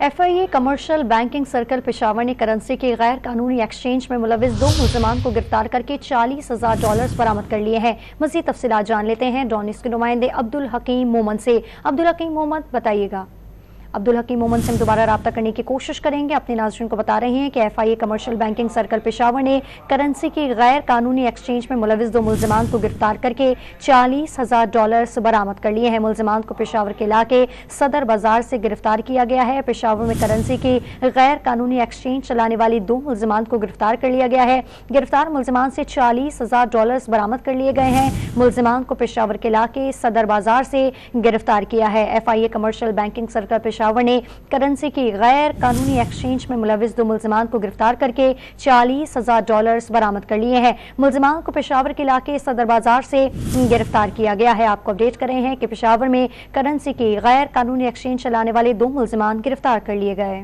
FIA commercial banking circle Peshawar ने currency की गैर कानूनी एक्सचेंज में मुलविस 2 मुल्जिमान को गिरफ्तार करके $40,000 बरामद कर लिए हैं। मज़ीद तफसीलात जान लेते हैं डॉन न्यूज़ के नुमाइंदे अब्दुल हकीम मोमन से। अब्दुल हकीम मोमन, बताइएगा। अब्दुल हकीम मोमन से हम दोबारा रब्ता करने की कोशिश करेंगे। अपने नाज़रीन को बता रहे हैं कि FIA commercial banking circle Peshawar ने करेंसी की गैर कानूनी एक्सचेंज में मुलविस 2 मुल्जिमान को गिरफ्तार करके $40,000 बरामद कर लिए हैं। मुल्जिमान को पेशावर के इलाके सदर बाजार से गिरफ्तार किया गया है। पेशावर में करेंसी की गैर कानूनी एक्सचेंज चलाने वाली 2 मुल्जिमान को गिरफ्तार कर लिया गया है। गिरफ्तार मुल्जिमान से $40,000 बरामद कर लिए गए हैं। मुल्जिमान को पेशावर के इलाके सदर बाजार से गिरफ्तार किया है। FIA commercial banking circle Peshawar ने करेंसी की गैर कानूनी एक्सचेंज में मुलविस 2 मुल्जिमान को गिरफ्तार करके $40,000 बरामद कर लिए हैं। मुल्जिमान को पेशावर के इलाके सदर बाजार से गिरफ्तार किया गया है। आपको अपडेट कर रहे हैं कि पेशावर में करेंसी की गैर कानूनी एक्सचेंज चलाने वाले 2 मुल्जिमान गिरफ्तार कर लिए गए।